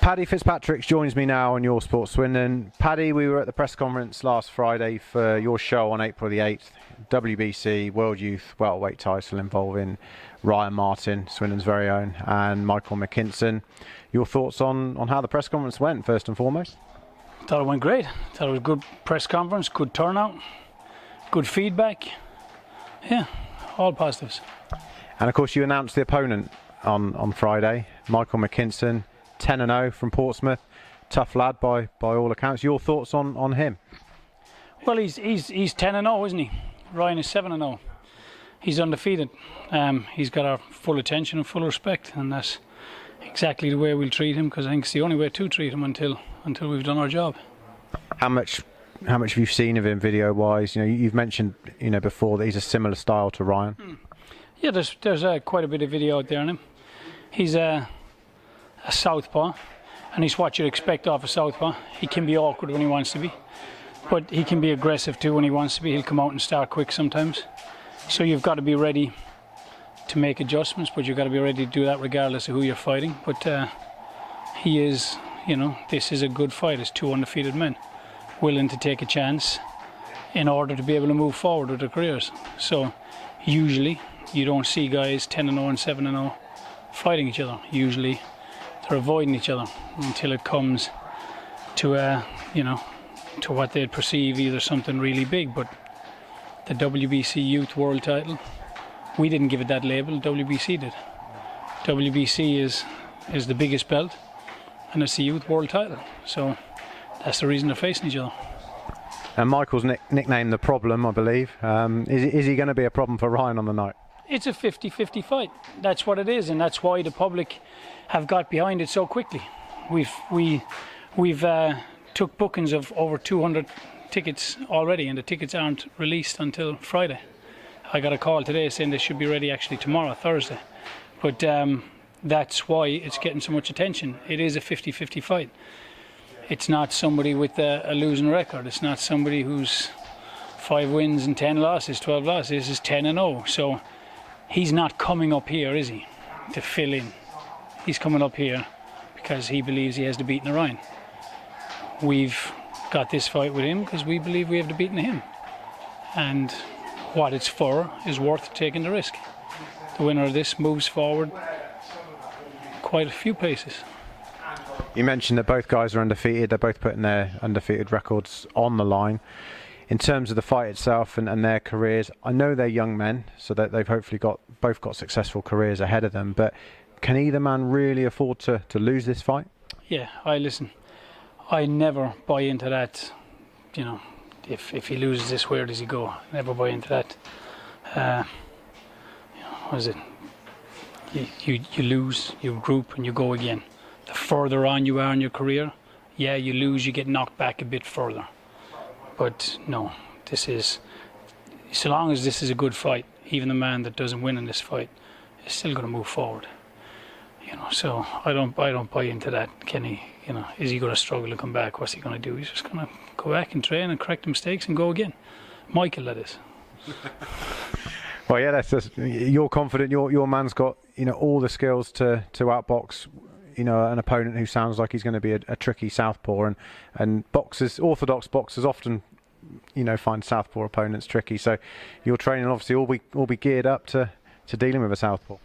Paddy Fitzpatrick joins me now on Your Sport Swindon. Paddy, we were at the press conference last Friday for your show on April the 8th. WBC World Youth welterweight title involving Ryan Martin, Swindon's very own, and Michael McKinson. Your thoughts on how the press conference went, first and foremost? I thought it went great. I thought it was a good press conference, good turnout, good feedback. Yeah, all positives. And of course you announced the opponent on Friday, Michael McKinson, 10-0 from Portsmouth. Tough lad by all accounts. Your thoughts on him? Well, he's 10-0, isn't he? Ryan is 7-0. He's undefeated. He's got our full attention and full respect, and that's exactly the way we'll treat him, because I think it's the only way to treat him until we've done our job. How much have you seen of him video-wise? You know, you've mentioned before that he's a similar style to Ryan. Yeah, there's quite a bit of video out there on him. He's a southpaw, and he's what you'd expect off a southpaw. He can be awkward when he wants to be, but he can be aggressive too when he wants to be. He'll come out and start quick sometimes. So you've got to be ready to make adjustments, but you've got to be ready to do that regardless of who you're fighting. But he is, this is a good fight. It's two undefeated men willing to take a chance in order to be able to move forward with their careers. So usually you don't see guys 10-0 and 7-0 fighting each other. Usually they're avoiding each other until it comes to to what they'd perceive either something really big. But the WBC Youth World title, we didn't give it that label, WBC did. WBC is the biggest belt, and it's the Youth World title. So that's the reason they're facing each other. And Michael's nicknamed The Problem, I believe. Is he going to be a problem for Ryan on the night? It's a 50-50 fight. That's what it is, and that's why the public have got behind it so quickly. We've took bookings of over 200 tickets already, and the tickets aren't released until Friday. I got a call today saying they should be ready actually tomorrow, Thursday. But that's why it's getting so much attention. It is a 50-50 fight. It's not somebody with a losing record. It's not somebody who's 5 wins and 10 losses, 12 losses. This is 10-0. So he's not coming up here, is he, to fill in? He's coming up here because he believes he has the beating of Ryan. We've got this fight with him because we believe we have the beating of him. And what it's for is worth taking the risk. The winner of this moves forward quite a few paces. You mentioned that both guys are undefeated. They're both putting their undefeated records on the line. In terms of the fight itself and their careers, I know they're young men, so that they've hopefully both got successful careers ahead of them. But can either man really afford to lose this fight? Yeah, I never buy into that. If he loses this, where does he go? Never buy into that. What is it? You lose, you group, and you go again. The further on you are in your career, yeah, you lose, you get knocked back a bit further. But no, so long as this is a good fight, even the man that doesn't win in this fight is still going to move forward. So I don't buy into that. Kenny, is he going to struggle to come back? What's he going to do? He's just going to go back and train and correct mistakes and go again. Michael, that is. Well, yeah, that's just, you're confident. Your man's got all the skills to outbox an opponent who sounds like he's going to be a tricky southpaw, and orthodox boxers often find southpaw opponents tricky. So your training obviously all be geared up to dealing with a southpaw.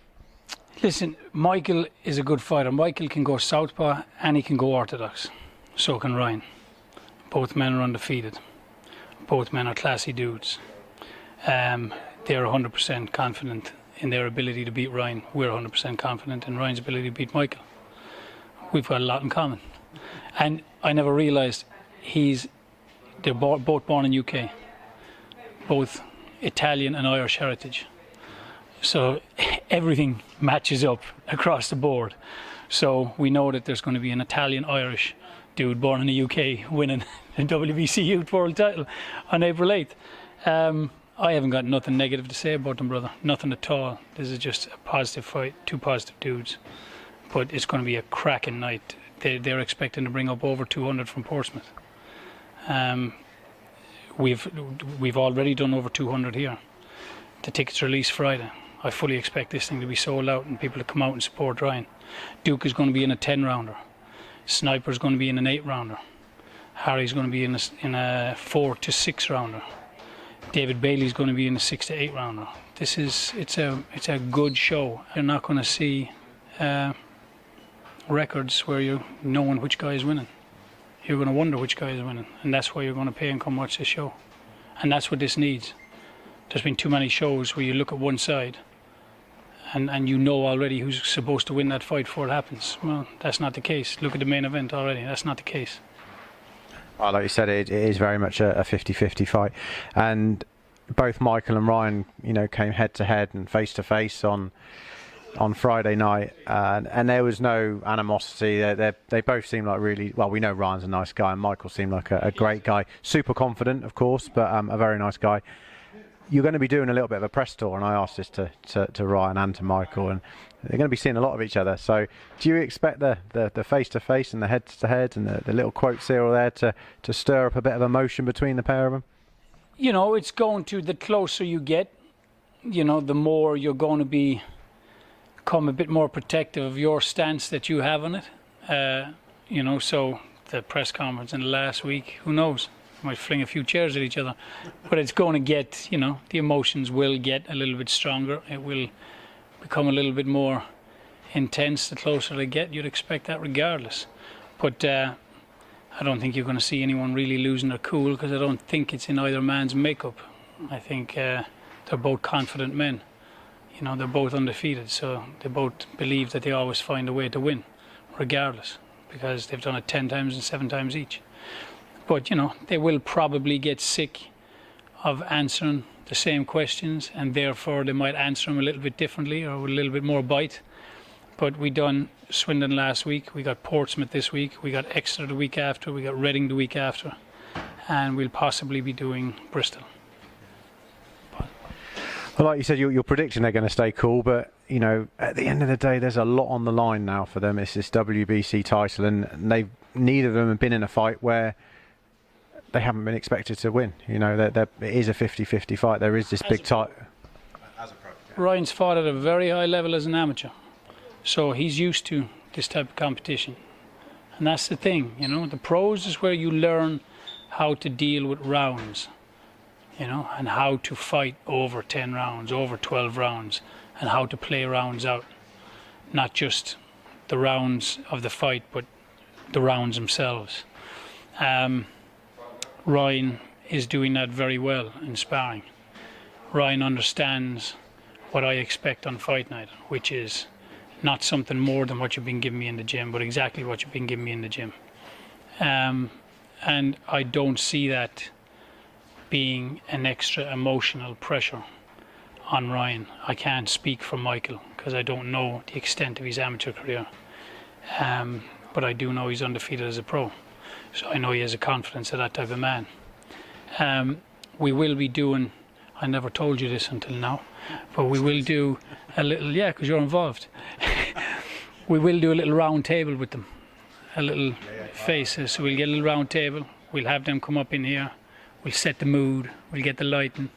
Listen, Michael is a good fighter. Michael can go southpaw and he can go orthodox. So can Ryan. Both men are undefeated. Both men are classy dudes. They're 100% confident in their ability to beat Ryan. We're 100% confident in Ryan's ability to beat Michael. We've got a lot in common. And I never realised they're both born in UK. Both Italian and Irish heritage. So everything matches up across the board. So we know that there's going to be an Italian-Irish dude born in the UK winning the WBC Youth World title on April 8th. I haven't got nothing negative to say about them, brother. Nothing at all. This is just a positive fight, two positive dudes. But it's going to be a cracking night. They're expecting to bring up over 200 from Portsmouth. We've already done over 200 here. The tickets release Friday. I fully expect this thing to be sold out and people to come out and support Ryan. Duke is going to be in a 10-rounder. Sniper's going to be in an 8-rounder. Harry's going to be in a 4 to 6 rounder. David Bailey's going to be in a 6 to 8 rounder. It's a good show. You're not going to see records where you're knowing which guy is winning. You're going to wonder which guy is winning, and that's why you're going to pay and come watch this show. And that's what this needs. There's been too many shows where you look at one side and you know already who's supposed to win that fight before it happens. Well, that's not the case. Look at the main event already. That's not the case. Well, like you said, it is very much a 50-50 fight, and both Michael and Ryan, came head to head and face to face on Friday night, and there was no animosity. They both seemed like really well. We know Ryan's a nice guy, and Michael seemed like a great guy, super confident, of course, but a very nice guy. You're going to be doing a little bit of a press tour, and I asked this to Ryan and to Michael, and they're going to be seeing a lot of each other. So do you expect the face-to-face and the head-to-head and the little quotes here or there to stir up a bit of emotion between the pair of them? It's going to, the closer you get, the more you're going to become a bit more protective of your stance that you have on it. So the press conference in the last week, who knows? Might fling a few chairs at each other, but it's going to get, the emotions will get a little bit stronger. It will become a little bit more intense the closer they get. You'd expect that regardless. But I don't think you're going to see anyone really losing their cool, because I don't think it's in either man's makeup. I think they're both confident men. They're both undefeated, so they both believe that they always find a way to win, regardless, because they've done it 10 times and 7 times each. But, they will probably get sick of answering the same questions, and therefore they might answer them a little bit differently or with a little bit more bite. But we done Swindon last week, we got Portsmouth this week, we got Exeter the week after, we got Reading the week after, and we'll possibly be doing Bristol. Well, like you said, you're predicting they're going to stay cool, but at the end of the day, there's a lot on the line now for them. It's this WBC title, and neither of them have been in a fight where they haven't been expected to win. It is a 50-50 fight. There is this big title. Ryan's fought at a very high level as an amateur, so he's used to this type of competition, and that's the thing. The pros is where you learn how to deal with rounds, and how to fight over 10 rounds, over 12 rounds, and how to play rounds out, not just the rounds of the fight, but the rounds themselves. Ryan is doing that very well in sparring. Ryan understands what I expect on fight night, which is not something more than what you've been giving me in the gym, but exactly what you've been giving me in the gym. And I don't see that being an extra emotional pressure on Ryan. I can't speak for Michael because I don't know the extent of his amateur career. But I do know he's undefeated as a pro. So I know he has a confidence of that type of man. We will be doing, I never told you this until now, but we will do a little, because you're involved. We will do a little round table with them, a little faces. So we'll get a little round table, we'll have them come up in here, we'll set the mood, we'll get the lighting,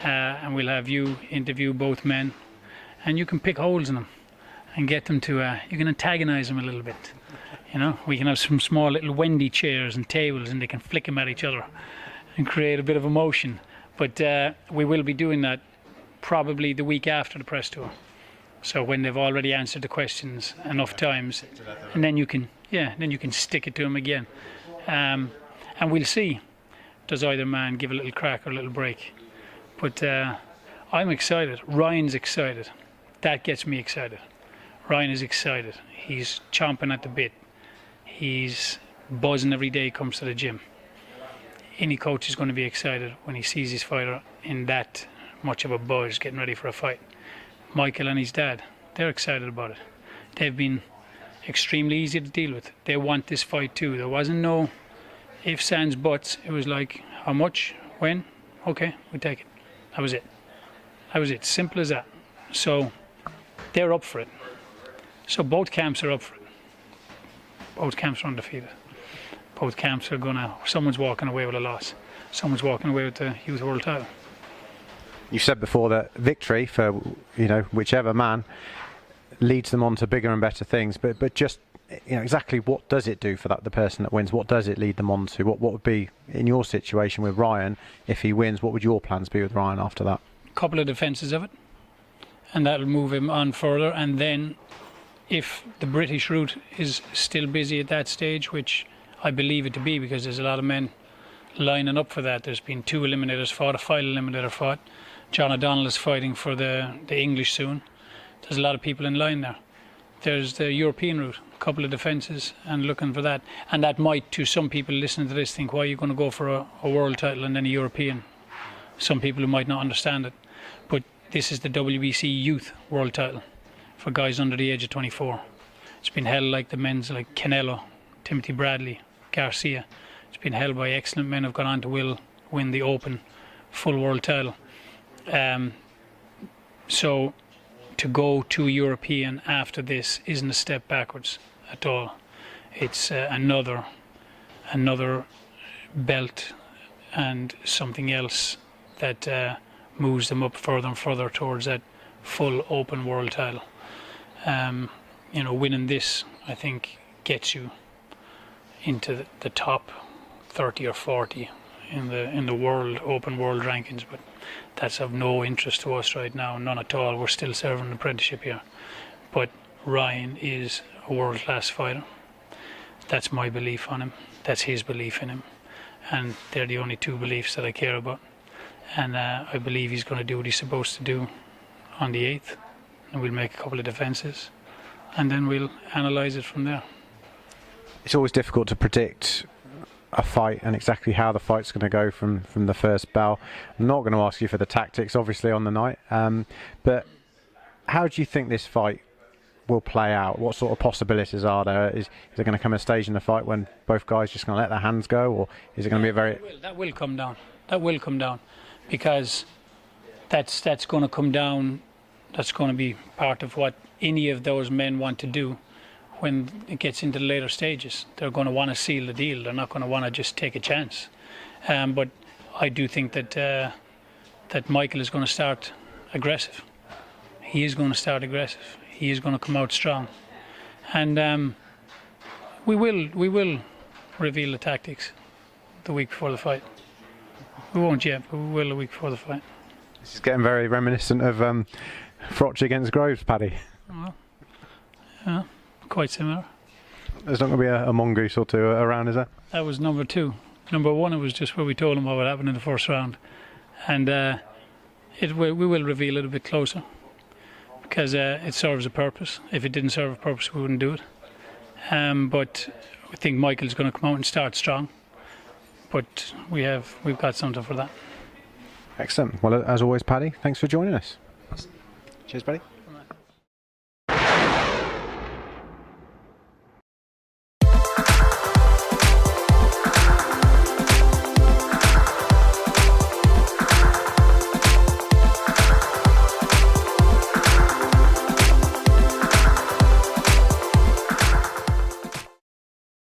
and we'll have you interview both men, and you can pick holes in them and get them to, you can antagonize them a little bit. We can have some small little Wendy chairs and tables, and they can flick them at each other and create a bit of emotion. But we will be doing that probably the week after the press tour. So when they've already answered the questions enough times, and then you can stick it to them again. And we'll see, does either man give a little crack or a little break. But I'm excited. Ryan's excited. That gets me excited. Ryan is excited. He's chomping at the bit. He's buzzing every day he comes to the gym. Any coach is going to be excited when he sees his fighter in that much of a buzz getting ready for a fight. Michael and his dad, they're excited about it. They've been extremely easy to deal with. They want this fight too. There wasn't no ifs, ands, buts. It was like, how much, when, okay, we take it. That was it. That was it. Simple as that. So they're up for it. So both camps are up for it. Both camps are undefeated. Both camps are someone's walking away with a loss. Someone's walking away with the youth world title. You said before that victory for whichever man leads them on to bigger and better things, but just exactly what does it do for the person that wins? What does it lead them on to? What would be, in your situation with Ryan, if he wins, what would your plans be with Ryan after that? Couple of defences of it, and that'll move him on further. And then if the British route is still busy at that stage, which I believe it to be, because there's a lot of men lining up for that. There's been 2 eliminators fought, a final eliminator fought. John O'Donnell is fighting for the English soon. There's a lot of people in line there. There's the European route, a couple of defences, and looking for that. And that might, to some people listening to this, think, why are you going to go for a world title and then a European? Some people who might not understand it. But this is the WBC Youth World title for guys under the age of 24. It's been held like the men's, like Canelo, Timothy Bradley, Garcia. It's been held by excellent men who've gone on to win the Open full world title. So to go to European after this isn't a step backwards at all. It's another belt and something else that moves them up further and further towards that full open world title. Winning this, I think, gets you into the top 30 or 40 in the world open world rankings, but that's of no interest to us right now, none at all. We're still serving an apprenticeship here. But Ryan is a world-class fighter. That's my belief on him. That's his belief in him. And they're the only 2 beliefs that I care about. And I believe he's going to do what he's supposed to do on the 8th. And we'll make a couple of defences. And then we'll analyse it from there. It's always difficult to predict a fight and exactly how the fight's going to go from the first bell. I'm not going to ask you for the tactics, obviously, on the night. But how do you think this fight will play out? What sort of possibilities are there? Is there going to come a stage in the fight when both guys just going to let their hands go, or is it going to be a very... That will come down. That will come down, because that's going to come down. That's going to be part of what any of those men want to do when it gets into the later stages. They're going to want to seal the deal. They're not going to want to just take a chance. But I do think that Michael is going to start aggressive. He is going to start aggressive. He is going to come out strong. And we will reveal the tactics the week before the fight. We won't yet, but we will the week before the fight. This is getting very reminiscent of Frotch against Groves, Paddy. Well, yeah. Quite similar. There's not going to be a mongoose or 2 around, is there? That was number 2. Number 1, it was just where we told him what would happen in the first round. And we will reveal it a bit closer, because it serves a purpose. If it didn't serve a purpose, we wouldn't do it. But I think Michael's going to come out and start strong. But we've got something for that. Excellent. Well, as always, Paddy, thanks for joining us. Cheers, Paddy.